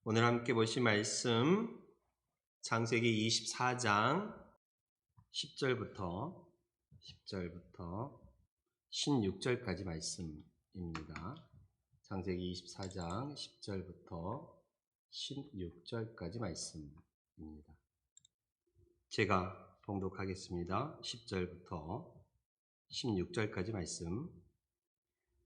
오늘 함께 보실 말씀 창세기 24장 10절부터 16절까지 말씀입니다. 창세기 24장 10절부터 16절까지 말씀입니다. 제가 봉독하겠습니다. 10절부터 16절까지 말씀.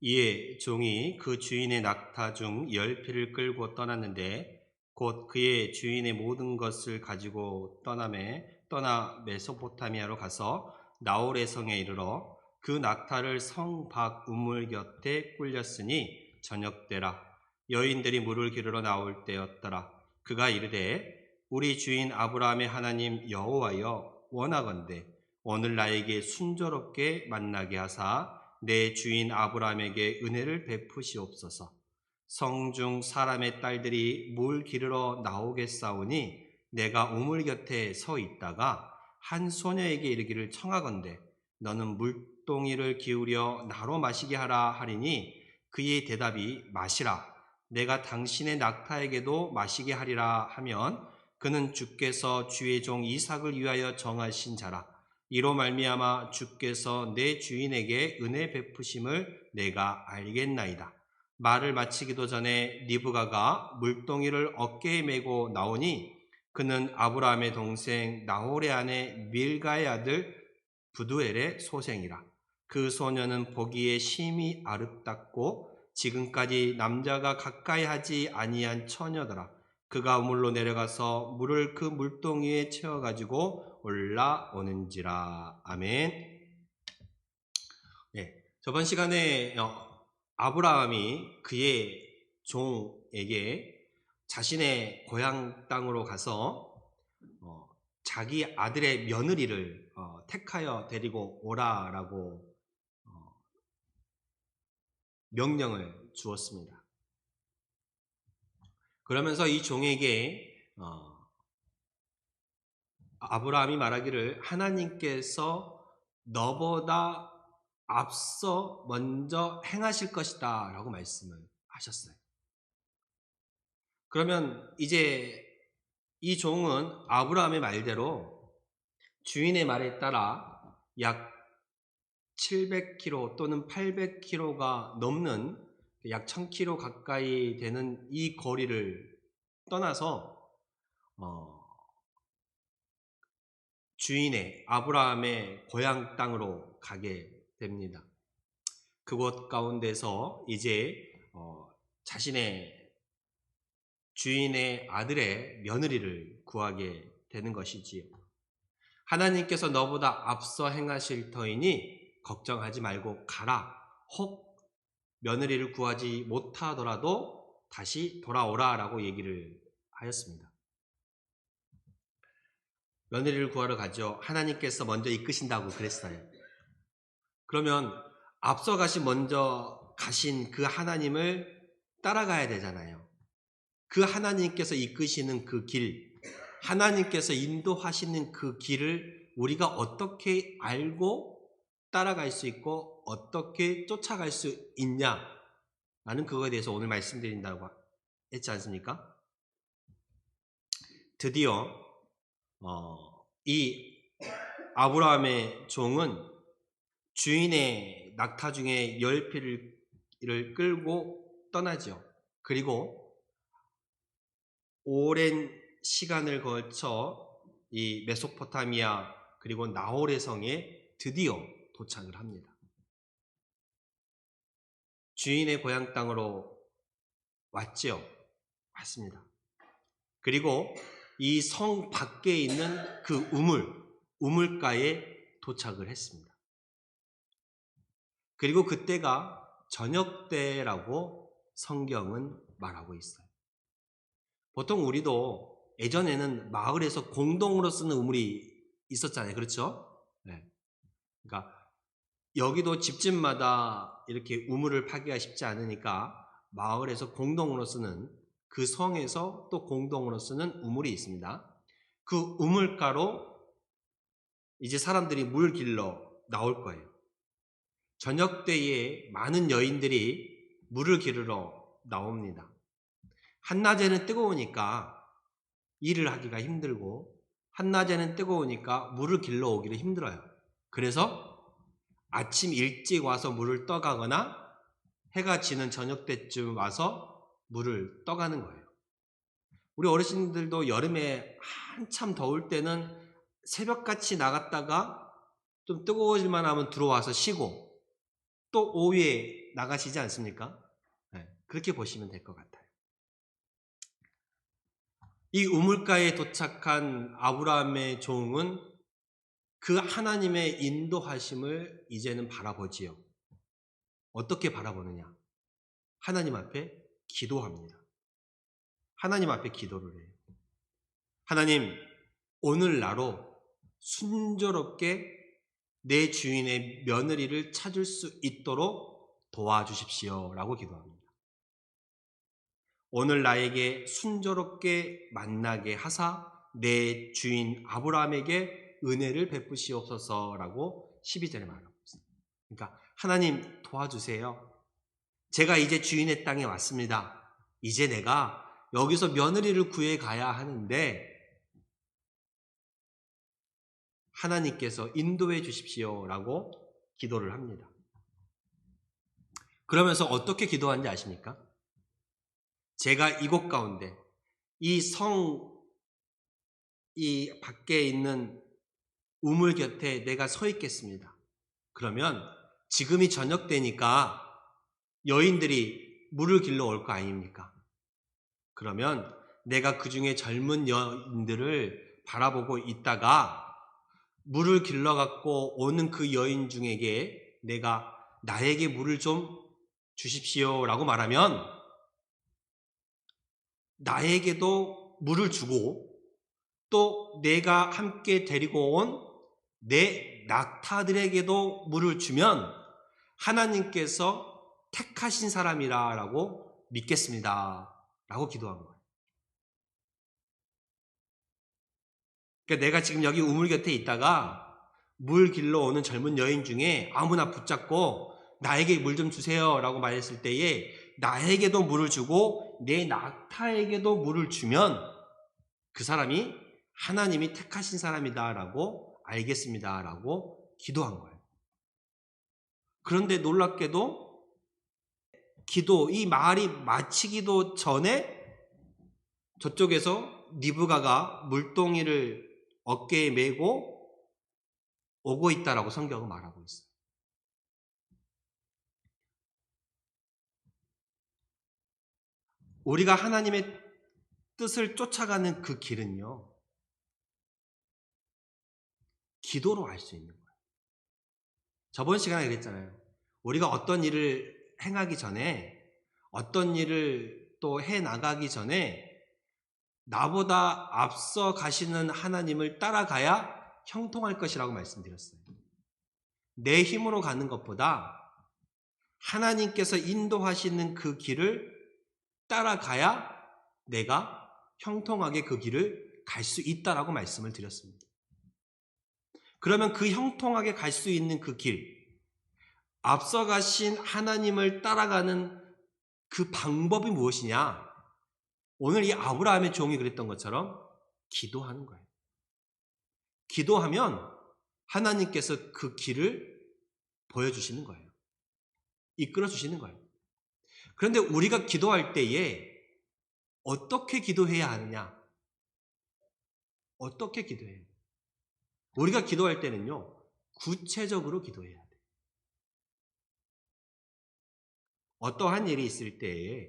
이에 종이 그 주인의 낙타 중 10피를 끌고 떠났는데 곧 그의 주인의 모든 것을 가지고 떠나 메소포타미아로 가서 나홀의 성에 이르러 그 낙타를 성 밖 우물 곁에 꿀렸으니 저녁때라. 여인들이 물을 기르러 나올 때였더라. 그가 이르되 우리 주인 아브라함의 하나님 여호와여, 원하건대 오늘 나에게 순조롭게 만나게 하사 내 주인 아브라함에게 은혜를 베푸시옵소서. 성중 사람의 딸들이 물 기르러 나오겠사오니 내가 우물 곁에 서 있다가 한 소녀에게 이르기를 청하건대 너는 물동이를 기울여 나로 마시게 하라 하리니 그의 대답이 마시라. 내가 당신의 낙타에게도 마시게 하리라 하면 그는 주께서 주의 종 이삭을 위하여 정하신 자라. 이로 말미암아 주께서 내 주인에게 은혜 베푸심을 내가 알겠나이다. 말을 마치기도 전에 리브가가 물동이를 어깨에 메고 나오니 그는 아브라함의 동생 나홀의 아내 밀가의 아들 부두엘의 소생이라. 그 소녀는 보기에 심히 아름답고 지금까지 남자가 가까이 하지 아니한 처녀더라. 그가 우물로 내려가서 물을 그 물동이에 채워가지고 올라오는지라. 아멘. 네, 저번 시간에 아브라함이 그의 종에게 자신의 고향 땅으로 가서 자기 아들의 며느리를 택하여 데리고 오라라고 명령을 주었습니다. 그러면서 이 종에게 아브라함이 말하기를 하나님께서 너보다 앞서 먼저 행하실 것이다 라고 말씀을 하셨어요. 그러면 이제 이 종은 아브라함의 말대로 주인의 말에 따라 약 700km 또는 800km가 넘는 약 1000km 가까이 되는 이 거리를 떠나서 주인의 아브라함의 고향 땅으로 가게 됩니다. 그곳 가운데서 이제 자신의 주인의 아들의 며느리를 구하게 되는 것이지요. 하나님께서 너보다 앞서 행하실 터이니 걱정하지 말고 가라. 혹 며느리를 구하지 못하더라도 다시 돌아오라 라고 얘기를 하였습니다. 며느리를 구하러 가죠. 하나님께서 먼저 이끄신다고 그랬어요. 그러면 앞서 먼저 가신 그 하나님을 따라가야 되잖아요. 그 하나님께서 이끄시는 그 길, 하나님께서 인도하시는 그 길을 우리가 어떻게 알고 따라갈 수 있고 어떻게 쫓아갈 수 있냐라는 그거에 대해서 오늘 말씀드린다고 했지 않습니까? 드디어 이 아브라함의 종은 주인의 낙타 중에 10피를 끌고 떠나죠. 그리고 오랜 시간을 거쳐 이 메소포타미아 그리고 나홀의 성에 드디어 도착을 합니다. 주인의 고향 땅으로 왔죠. 왔습니다. 그리고 이 성 밖에 있는 그 우물가에 도착을 했습니다. 그리고 그때가 저녁 때라고 성경은 말하고 있어요. 보통 우리도 예전에는 마을에서 공동으로 쓰는 우물이 있었잖아요. 그렇죠? 네. 그러니까 여기도 집집마다 이렇게 우물을 파기가 쉽지 않으니까 마을에서 공동으로 쓰는 그 성에서 또 공동으로 쓰는 우물이 있습니다. 그 우물가로 이제 사람들이 물 길러 나올 거예요. 저녁 때에 많은 여인들이 물을 기르러 나옵니다. 한낮에는 뜨거우니까 일을 하기가 힘들고 한낮에는 뜨거우니까 물을 길러 오기를 힘들어요. 그래서 아침 일찍 와서 물을 떠가거나 해가 지는 저녁 때쯤 와서 물을 떠가는 거예요. 우리 어르신들도 여름에 한참 더울 때는 새벽같이 나갔다가 좀 뜨거워질만 하면 들어와서 쉬고 또 오후에 나가시지 않습니까? 네, 그렇게 보시면 될 것 같아요. 이 우물가에 도착한 아브라함의 종은 그 하나님의 인도하심을 이제는 바라보지요. 어떻게 바라보느냐? 하나님 앞에 기도합니다. 하나님 앞에 기도를 해요. 하나님, 오늘 나로 순조롭게 내 주인의 며느리를 찾을 수 있도록 도와주십시오 라고 기도합니다. 오늘 나에게 순조롭게 만나게 하사 내 주인 아브라함에게 은혜를 베푸시옵소서라고 12절에 말하고 있습니다. 그러니까 하나님 도와주세요. 제가 이제 주인의 땅에 왔습니다. 이제 내가 여기서 며느리를 구해 가야 하는데 하나님께서 인도해 주십시오라고 기도를 합니다. 그러면서 어떻게 기도하는지 아십니까? 제가 이곳 가운데 이 밖에 있는 우물 곁에 내가 서 있겠습니다. 그러면 지금이 저녁 때니까 여인들이 물을 길러 올 거 아닙니까? 그러면 내가 그 중에 젊은 여인들을 바라보고 있다가 물을 길러 갖고 오는 그 여인 중에게 내가 나에게 물을 좀 주십시오라고 말하면 나에게도 물을 주고 또 내가 함께 데리고 온 내 낙타들에게도 물을 주면 하나님께서 택하신 사람이라고 믿겠습니다 라고 기도한 거예요. 그러니까 내가 지금 여기 우물 곁에 있다가 물 길러 오는 젊은 여인 중에 아무나 붙잡고 나에게 물 좀 주세요 라고 말했을 때에 나에게도 물을 주고 내 낙타에게도 물을 주면 그 사람이 하나님이 택하신 사람이다 라고 알겠습니다 라고 기도한 거예요. 그런데 놀랍게도 이 말이 마치기도 전에 저쪽에서 리브가가 물동이를 어깨에 메고 오고 있다라고 성경은 말하고 있어요. 우리가 하나님의 뜻을 쫓아가는 그 길은요, 기도로 알 수 있는 거예요. 저번 시간에 그랬잖아요. 우리가 어떤 일을 행하기 전에, 어떤 일을 또 해 나가기 전에 나보다 앞서 가시는 하나님을 따라가야 형통할 것이라고 말씀드렸어요. 내 힘으로 가는 것보다 하나님께서 인도하시는 그 길을 따라가야 내가 형통하게 그 길을 갈 수 있다라고 말씀을 드렸습니다. 그러면 그 형통하게 갈 수 있는 그 길, 앞서 가신 하나님을 따라가는 그 방법이 무엇이냐? 오늘 이 아브라함의 종이 그랬던 것처럼 기도하는 거예요. 기도하면 하나님께서 그 길을 보여주시는 거예요. 이끌어 주시는 거예요. 그런데 우리가 기도할 때에 어떻게 기도해야 하느냐? 어떻게 기도해요? 우리가 기도할 때는요, 구체적으로 기도해야 돼요. 어떠한 일이 있을 때에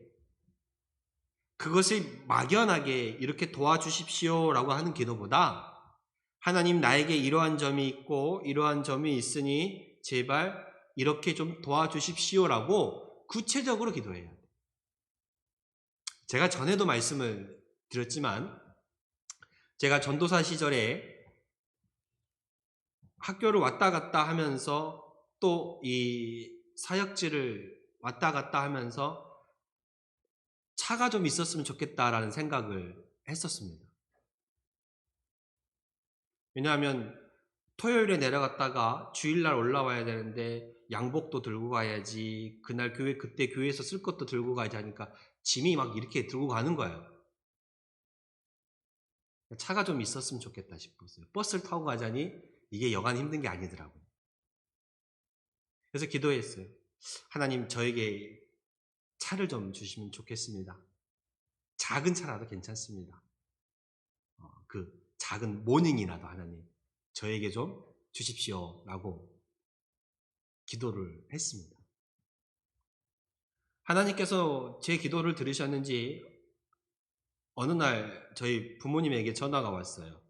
그것을 막연하게 이렇게 도와주십시오라고 하는 기도보다 하나님 나에게 이러한 점이 있고 이러한 점이 있으니 제발 이렇게 좀 도와주십시오라고 구체적으로 기도해야 돼요. 제가 전에도 말씀을 드렸지만 제가 전도사 시절에 학교를 왔다 갔다 하면서 또 이 사역지를 왔다 갔다 하면서 차가 좀 있었으면 좋겠다라는 생각을 했었습니다. 왜냐하면 토요일에 내려갔다가 주일날 올라와야 되는데 양복도 들고 가야지, 그날 그때 교회에서 쓸 것도 들고 가야지 하니까 짐이 막 이렇게 들고 가는 거예요. 차가 좀 있었으면 좋겠다 싶었어요. 버스를 타고 가자니 이게 여간 힘든 게 아니더라고요. 그래서 기도했어요. 하나님, 저에게 차를 좀 주시면 좋겠습니다. 작은 차라도 괜찮습니다. 그 작은 모닝이라도 하나님 저에게 좀 주십시오라고 기도를 했습니다. 하나님께서 제 기도를 들으셨는지 어느 날 저희 부모님에게 전화가 왔어요.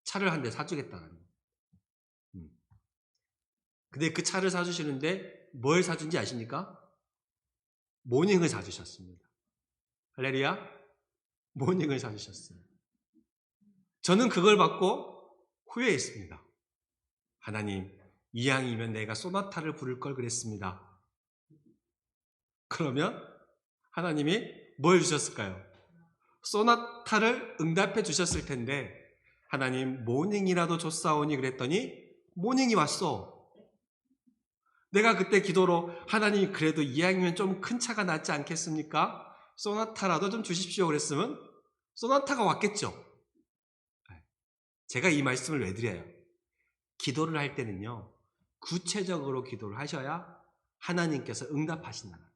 차를 한 대 사주겠다는. 근데 그 차를 사주시는데 뭘 사준지 아십니까? 모닝을 사주셨습니다. 할렐루야. 모닝을 사주셨어요. 저는 그걸 받고 후회했습니다. 하나님, 이왕이면 내가 소나타를 부를 걸 그랬습니다. 그러면 하나님이 뭘 주셨을까요? 소나타를 응답해 주셨을 텐데, 하나님 모닝이라도 줬사오니 그랬더니 모닝이 왔어. 내가 그때 기도로 하나님 그래도 이왕이면 좀 큰 차가 낫지 않겠습니까? 소나타라도 좀 주십시오 그랬으면 소나타가 왔겠죠. 제가 이 말씀을 왜 드려요? 기도를 할 때는요, 구체적으로 기도를 하셔야 하나님께서 응답하신다는 거예요.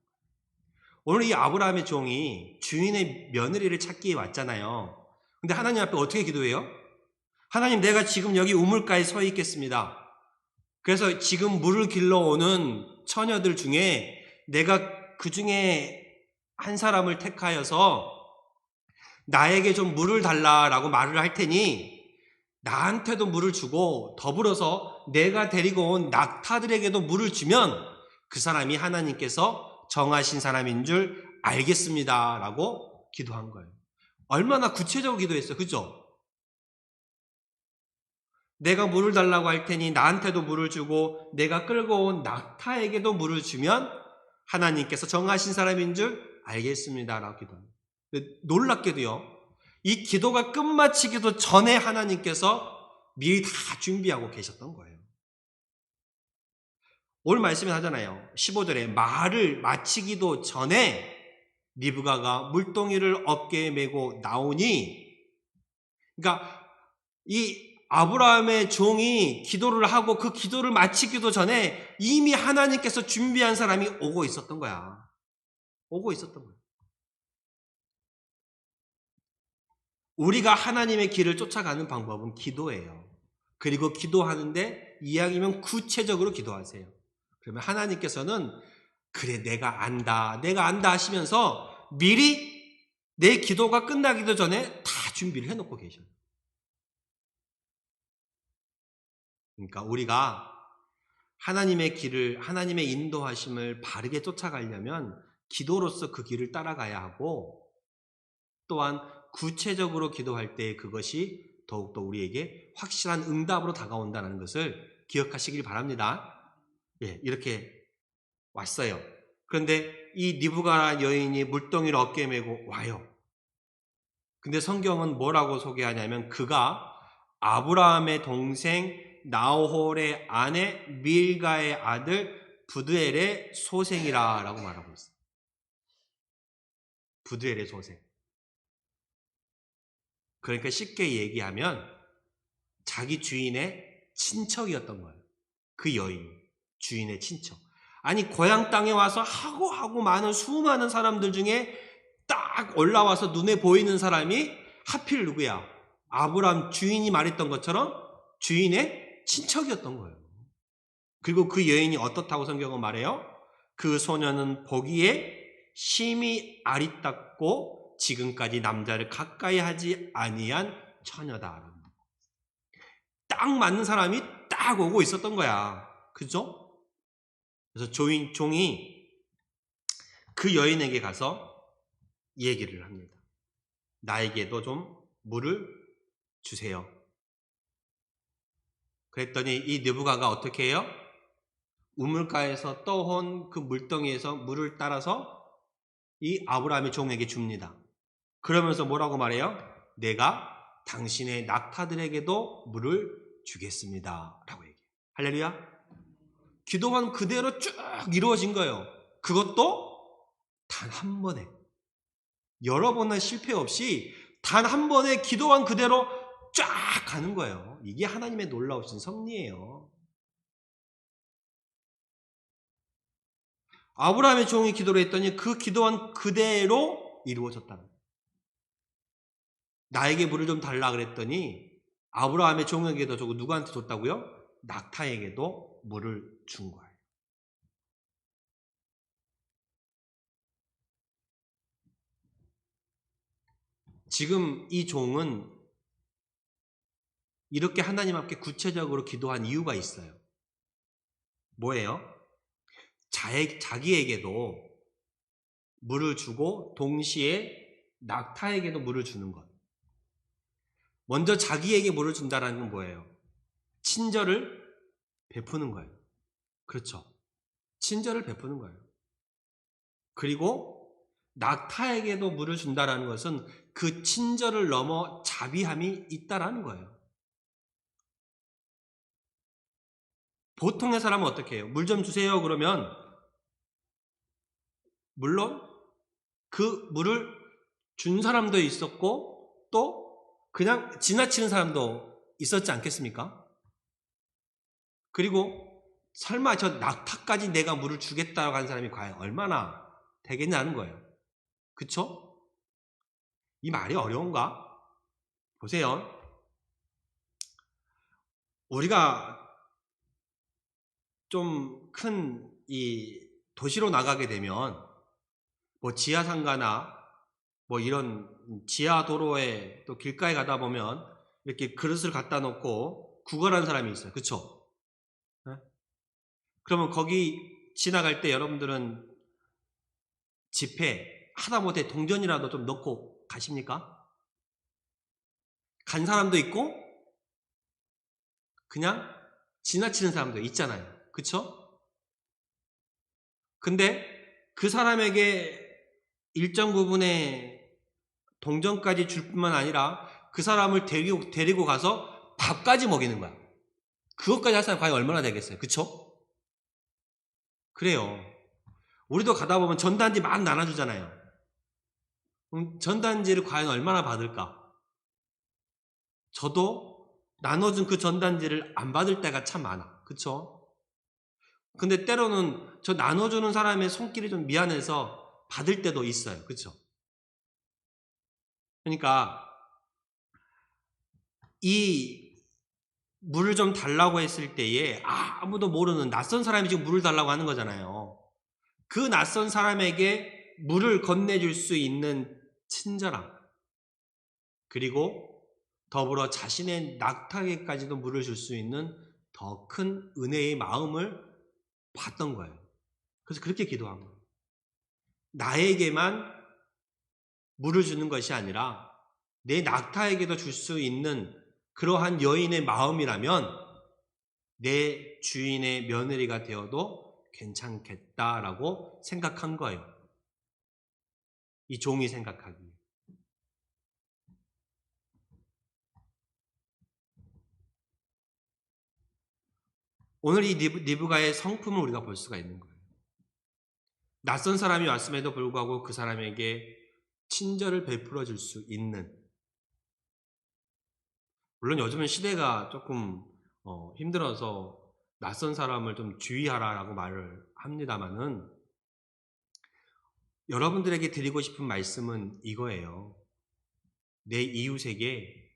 오늘 이 아브라함의 종이 주인의 며느리를 찾기에 왔잖아요. 근데 하나님 앞에 어떻게 기도해요? 하나님, 내가 지금 여기 우물가에 서 있겠습니다. 그래서 지금 물을 길러오는 처녀들 중에 내가 그 중에 한 사람을 택하여서 나에게 좀 물을 달라라고 말을 할 테니 나한테도 물을 주고 더불어서 내가 데리고 온 낙타들에게도 물을 주면 그 사람이 하나님께서 정하신 사람인 줄 알겠습니다 라고 기도한 거예요. 얼마나 구체적으로 기도했어요. 그죠? 내가 물을 달라고 할 테니 나한테도 물을 주고 내가 끌고 온 낙타에게도 물을 주면 하나님께서 정하신 사람인 줄 알겠습니다 라고 기도합니다. 놀랍게도요, 이 기도가 끝마치기도 전에 하나님께서 미리 다 준비하고 계셨던 거예요. 오늘 말씀에 하잖아요. 15절에 말을 마치기도 전에 리브가가 물동이를 어깨에 메고 나오니, 그러니까 이 아브라함의 종이 기도를 하고 그 기도를 마치기도 전에 이미 하나님께서 준비한 사람이 오고 있었던 거야. 오고 있었던 거야. 우리가 하나님의 길을 쫓아가는 방법은 기도예요. 그리고 기도하는데 이왕이면 구체적으로 기도하세요. 그러면 하나님께서는 그래 내가 안다 하시면서 미리 내 기도가 끝나기도 전에 다 준비를 해놓고 계셔요. 그러니까 우리가 하나님의 길을, 하나님의 인도하심을 바르게 쫓아가려면 기도로서 그 길을 따라가야 하고, 또한 구체적으로 기도할 때 그것이 더욱더 우리에게 확실한 응답으로 다가온다는 것을 기억하시길 바랍니다. 예, 이렇게 왔어요. 그런데 이 리브가 여인이 물동이를 어깨에 메고 와요. 근데 성경은 뭐라고 소개하냐면 그가 아브라함의 동생 나홀의 아내 밀가의 아들 부드엘의 소생이라고 말하고 있어요. 부드엘의 소생. 그러니까 쉽게 얘기하면 자기 주인의 친척이었던 거예요. 그 여인이 주인의 친척. 아니 고향 땅에 와서 하고 많은 수많은 사람들 중에 딱 올라와서 눈에 보이는 사람이 하필 누구야? 아브라함 주인이 말했던 것처럼 주인의 친척이었던 거예요. 그리고 그 여인이 어떻다고 성경은 말해요? 그 소녀는 보기에 심히 아리따고 지금까지 남자를 가까이 하지 아니한 처녀다. 딱 맞는 사람이 딱 오고 있었던 거야. 그죠? 그래서 종이 그 여인에게 가서 얘기를 합니다. 나에게도 좀 물을 주세요. 그랬더니 이 느부가가 어떻게 해요? 우물가에서 떠온 그 물덩이에서 물을 따라서 이 아브라함의 종에게 줍니다. 그러면서 뭐라고 말해요? 내가 당신의 낙타들에게도 물을 주겠습니다 라고 얘기해요. 할렐루야. 기도만 그대로 쭉 이루어진 거예요. 그것도 단 한 번에. 여러 번의 실패 없이 단 한 번에 기도한 그대로 쫙 가는 거예요. 이게 하나님의 놀라우신 섭리예요. 아브라함의 종이 기도를 했더니 그 기도한 그대로 이루어졌다. 나에게 물을 좀 달라 그랬더니 아브라함의 종에게도 주고 누구한테 줬다고요? 낙타에게도 물을 준 거예요. 지금 이 종은 이렇게 하나님 앞에 구체적으로 기도한 이유가 있어요. 뭐예요? 자기에게도 물을 주고 동시에 낙타에게도 물을 주는 것. 먼저 자기에게 물을 준다는 건 뭐예요? 친절을 베푸는 거예요. 그렇죠. 친절을 베푸는 거예요. 그리고 낙타에게도 물을 준다는 것은 그 친절을 넘어 자비함이 있다라는 거예요. 보통의 사람은 어떻게 해요? 물 좀 주세요 그러면 물론 그 물을 준 사람도 있었고 또 그냥 지나치는 사람도 있었지 않겠습니까? 그리고 설마 저 낙타까지 내가 물을 주겠다고 하는 사람이 과연 얼마나 되겠냐는 거예요. 그쵸? 이 말이 어려운가? 보세요. 우리가 좀 큰 이 도시로 나가게 되면 뭐 지하상가나 뭐 이런 지하 도로에 또 길가에 가다 보면 이렇게 그릇을 갖다 놓고 구걸하는 사람이 있어요. 그쵸? 네? 그러면 거기 지나갈 때 여러분들은 지폐 하다못해 동전이라도 좀 넣고 가십니까? 간 사람도 있고 그냥 지나치는 사람도 있잖아요. 그쵸? 근데 그 사람에게 일정 부분의 동전까지 줄 뿐만 아니라 그 사람을 데리고 가서 밥까지 먹이는 거야. 그것까지 할 사람이 과연 얼마나 되겠어요? 그쵸? 그래요. 우리도 가다 보면 전단지 막 나눠주잖아요. 전단지를 과연 얼마나 받을까? 저도 나눠준 그 전단지를 안 받을 때가 참 많아. 그쵸? 근데 때로는 저 나눠주는 사람의 손길이 좀 미안해서 받을 때도 있어요. 그쵸? 그러니까 이 물을 좀 달라고 했을 때에 아무도 모르는 낯선 사람이 지금 물을 달라고 하는 거잖아요. 그 낯선 사람에게 물을 건네줄 수 있는 친절함, 그리고 더불어 자신의 낙타에게까지도 물을 줄 수 있는 더 큰 은혜의 마음을 봤던 거예요. 그래서 그렇게 기도한 거예요. 나에게만 물을 주는 것이 아니라 내 낙타에게도 줄 수 있는 그러한 여인의 마음이라면 내 주인의 며느리가 되어도 괜찮겠다라고 생각한 거예요. 이 종이 생각하기에. 오늘 이 리브가의 성품을 우리가 볼 수가 있는 거예요. 낯선 사람이 왔음에도 불구하고 그 사람에게 친절을 베풀어 줄 수 있는, 물론 요즘은 시대가 조금 힘들어서 낯선 사람을 좀 주의하라라고 말을 합니다만은 여러분들에게 드리고 싶은 말씀은 이거예요. 내 이웃에게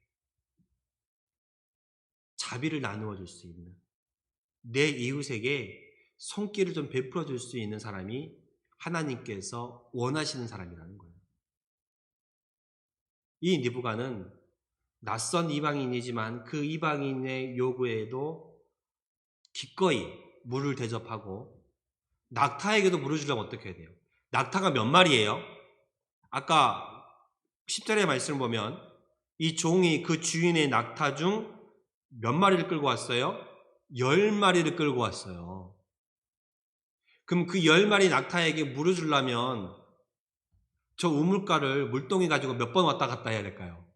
자비를 나누어 줄 수 있는, 내 이웃에게 손길을 좀 베풀어 줄 수 있는 사람이 하나님께서 원하시는 사람이라는 거예요. 이 느부갓은 낯선 이방인이지만 그 이방인의 요구에도 기꺼이 물을 대접하고 낙타에게도 물을 주려면 어떻게 해야 돼요? 낙타가 몇 마리예요? 아까 10절의 말씀을 보면 이 종이 그 주인의 낙타 중 몇 마리를 끌고 왔어요? 10마리를 끌고 왔어요. 그럼 그 10마리 낙타에게 물을 주려면 저 우물가를 물동이 가지고 몇 번 왔다 갔다 해야 될까요?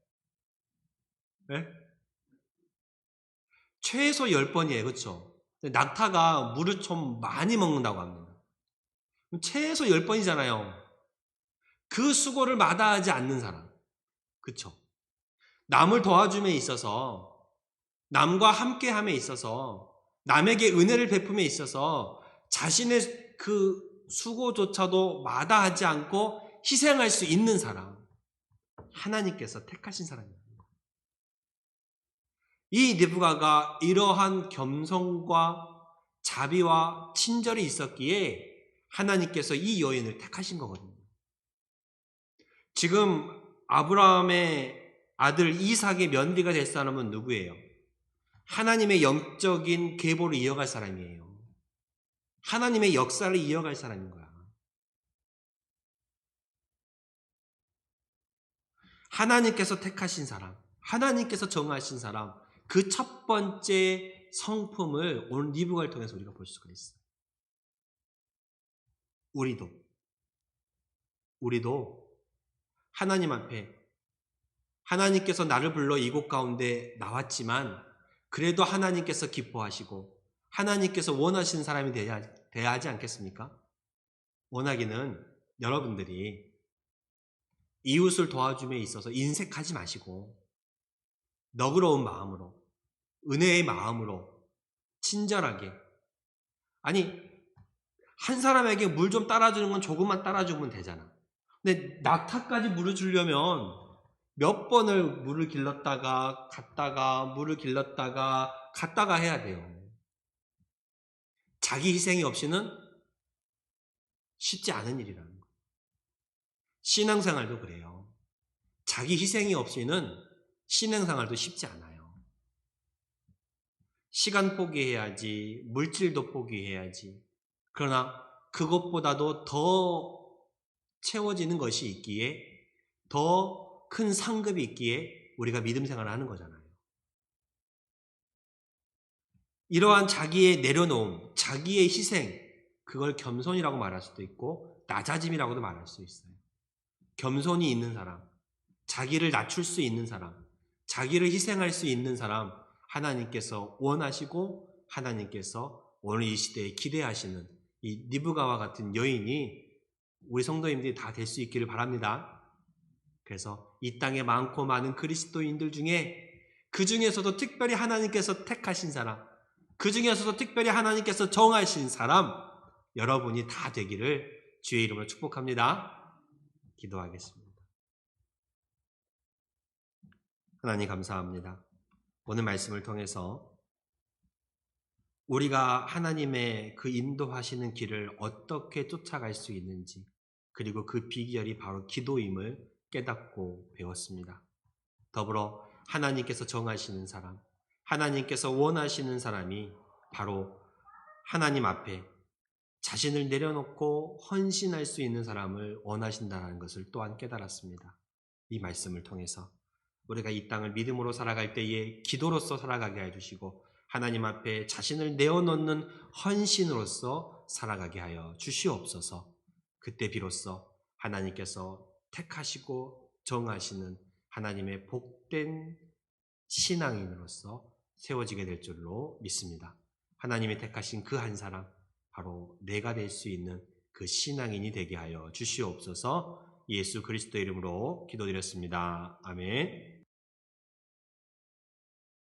네? 최소 10번이에요. 그렇죠? 낙타가 물을 좀 많이 먹는다고 합니다. 최소 10번이잖아요. 그 수고를 마다하지 않는 사람. 그쵸? 남을 도와줌에 있어서, 남과 함께함에 있어서, 남에게 은혜를 베품에 있어서 자신의 그 수고조차도 마다하지 않고 희생할 수 있는 사람. 하나님께서 택하신 사람입니다. 이 느부갓가 이러한 겸손과 자비와 친절이 있었기에 하나님께서 이 여인을 택하신 거거든요. 지금 아브라함의 아들 이삭의 며느리가 될 사람은 누구예요? 하나님의 영적인 계보를 이어갈 사람이에요. 하나님의 역사를 이어갈 사람인 거야. 하나님께서 택하신 사람, 하나님께서 정하신 사람, 그 첫 번째 성품을 오늘 니브갓을 통해서 우리가 볼 수가 있어요. 우리도 하나님 앞에 하나님께서 나를 불러 이곳 가운데 나왔지만 그래도 하나님께서 기뻐하시고 하나님께서 원하시는 사람이 돼야 하지 않겠습니까? 원하기는 여러분들이 이웃을 도와줌에 있어서 인색하지 마시고 너그러운 마음으로, 은혜의 마음으로 친절하게, 아니 한 사람에게 물 좀 따라주는 건 조금만 따라주면 되잖아. 근데 낙타까지 물을 주려면 몇 번을 물을 길렀다가 갔다가 물을 길렀다가 갔다가 해야 돼요. 자기 희생이 없이는 쉽지 않은 일이라는 거예요. 신앙생활도 그래요. 자기 희생이 없이는 신앙생활도 쉽지 않아요. 시간 포기해야지, 물질도 포기해야지. 그러나 그것보다도 더 채워지는 것이 있기에, 더 큰 상급이 있기에 우리가 믿음 생활을 하는 거잖아요. 이러한 자기의 내려놓음, 자기의 희생, 그걸 겸손이라고 말할 수도 있고 낮아짐이라고도 말할 수 있어요. 겸손이 있는 사람, 자기를 낮출 수 있는 사람, 자기를 희생할 수 있는 사람, 하나님께서 원하시고 하나님께서 오늘 이 시대에 기대하시는 이 니브갓과 같은 여인이 우리 성도님들이 다 될 수 있기를 바랍니다. 그래서 이 땅에 많고 많은 그리스도인들 중에 그 중에서도 특별히 하나님께서 택하신 사람, 그 중에서도 특별히 하나님께서 정하신 사람, 여러분이 다 되기를 주의 이름으로 축복합니다. 기도하겠습니다. 하나님 감사합니다. 오늘 말씀을 통해서 우리가 하나님의 그 인도하시는 길을 어떻게 쫓아갈 수 있는지, 그리고 그 비결이 바로 기도임을 깨닫고 배웠습니다. 더불어 하나님께서 정하시는 사람, 하나님께서 원하시는 사람이 바로 하나님 앞에 자신을 내려놓고 헌신할 수 있는 사람을 원하신다는 것을 또한 깨달았습니다. 이 말씀을 통해서 우리가 이 땅을 믿음으로 살아갈 때에 기도로서 살아가게 해주시고 하나님 앞에 자신을 내어놓는 헌신으로서 살아가게 하여 주시옵소서. 그때 비로소 하나님께서 택하시고 정하시는 하나님의 복된 신앙인으로서 세워지게 될 줄로 믿습니다. 하나님이 택하신 그 한 사람, 바로 내가 될 수 있는 그 신앙인이 되게 하여 주시옵소서. 예수 그리스도 이름으로 기도드렸습니다. 아멘.